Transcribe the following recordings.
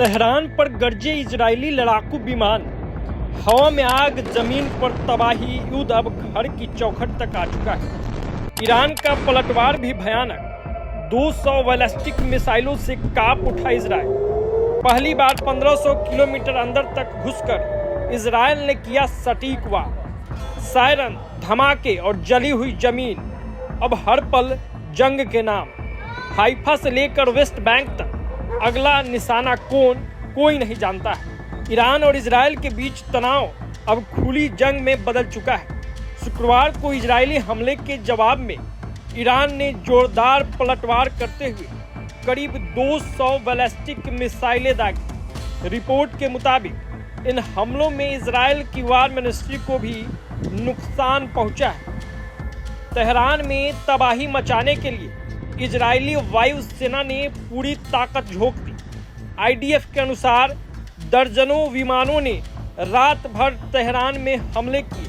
Tehran पर गरजे Israeli लड़ाकू विमान, हवा में आग, जमीन पर तबाही, युद्ध अब घर की चौखट तक आ चुका है। ईरान का पलटवार भी भयानक, 200 बैलिस्टिक मिसाइलों से कांप उठा इजराइल। पहली बार 1500 किलोमीटर अंदर तक घुसकर इजराइल ने किया सटीक वार। सायरन, धमाके और जली हुई जमीन, अब हर पल जंग के नाम। हाइफा से लेकर वेस्ट बैंक तक अगला निशाना कौन, कोई नहीं जानता है। ईरान और इजराइल के बीच तनाव अब खुली जंग में बदल चुका है। शुक्रवार को इजरायली हमले के जवाब में ईरान ने जोरदार पलटवार करते हुए करीब 200 बैलिस्टिक मिसाइलें दागी। रिपोर्ट के मुताबिक इन हमलों में इजराइल की वार मिनिस्ट्री को भी नुकसान पहुंचा है। तेहरान में तबाही मचाने के लिए इजरायली वायुसेना ने पूरी ताकत झोंक दी। आईडीएफ के अनुसार दर्जनों विमानों ने रात भर तेहरान में हमले किए,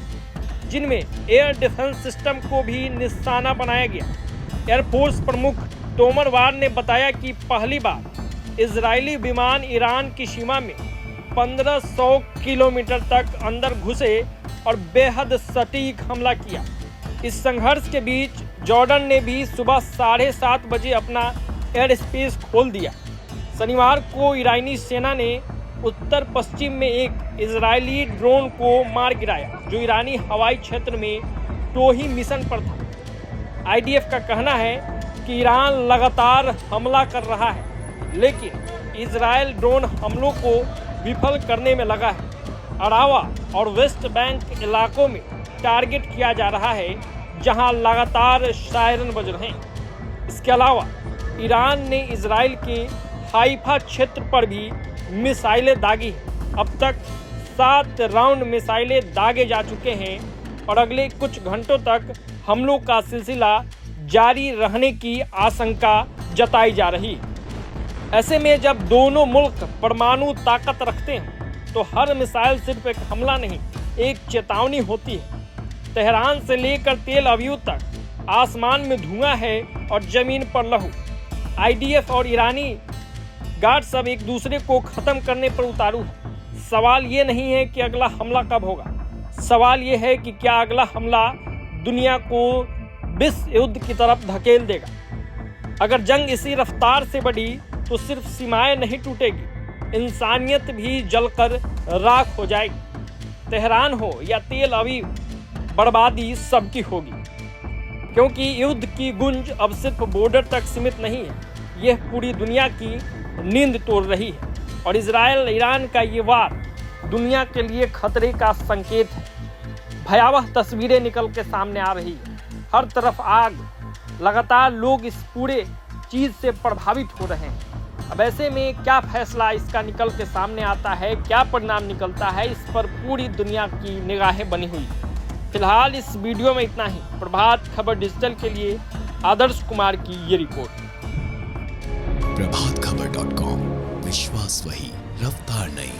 जिनमें एयर डिफेंस सिस्टम को भी निशाना बनाया गया। एयरफोर्स प्रमुख तोमरवार ने बताया कि पहली बार इजरायली विमान ईरान की सीमा में 1500 किलोमीटर तक अंदर घुसे और बेहद सटीक हमला किया। इस संघर्ष के बीच जॉर्डन ने भी सुबह 7:30 बजे अपना एयर स्पेस खोल दिया। शनिवार को ईरानी सेना ने उत्तर पश्चिम में एक इजरायली ड्रोन को मार गिराया, जो ईरानी हवाई क्षेत्र में टोही मिशन पर था। आईडीएफ का कहना है कि ईरान लगातार हमला कर रहा है, लेकिन इजरायल ड्रोन हमलों को विफल करने में लगा है। अरावा और वेस्ट बैंक इलाकों में टारगेट किया जा रहा है, जहां लगातार सायरन बज रहे हैं। इसके अलावा ईरान ने इजराइल के हाइफा क्षेत्र पर भी मिसाइलें दागी हैं। अब तक 7 राउंड मिसाइलें दागे जा चुके हैं और अगले कुछ घंटों तक हमलों का सिलसिला जारी रहने की आशंका जताई जा रही है। ऐसे में जब दोनों मुल्क परमाणु ताकत रखते हैं, तो हर मिसाइल सिर्फ एक हमला नहीं, एक चेतावनी होती है। तेहरान से लेकर तेल अवीव तक आसमान में धुआं है और जमीन पर लहू। आईडीएफ और ईरानी गार्ड सब एक दूसरे को खत्म करने पर उतारू है। सवाल ये नहीं है कि अगला हमला कब होगा, सवाल ये है कि क्या अगला हमला दुनिया को विश्व युद्ध की तरफ धकेल देगा। अगर जंग इसी रफ्तार से बढ़ी तो सिर्फ सीमाएं नहीं टूटेगी, इंसानियत भी जलकर राख हो जाएगी। तेहरान हो या तेल अवीव, बर्बादी सबकी होगी, क्योंकि युद्ध की गुंज अब सिर्फ बॉर्डर तक सीमित नहीं है, यह पूरी दुनिया की नींद तोड़ रही है। और इजराइल ईरान का ये वार दुनिया के लिए खतरे का संकेत है। भयावह तस्वीरें निकल के सामने आ रही है, हर तरफ आग, लगातार लोग इस पूरे चीज़ से प्रभावित हो रहे हैं। अब ऐसे में क्या फैसला इसका निकल के सामने आता है, क्या परिणाम निकलता है, इस पर पूरी दुनिया की निगाहें बनी हुई। फिलहाल इस वीडियो में इतना ही। प्रभात खबर डिजिटल के लिए आदर्श कुमार की ये रिपोर्ट। प्रभातखबर.com, विश्वास वही, रफ्तार नहीं।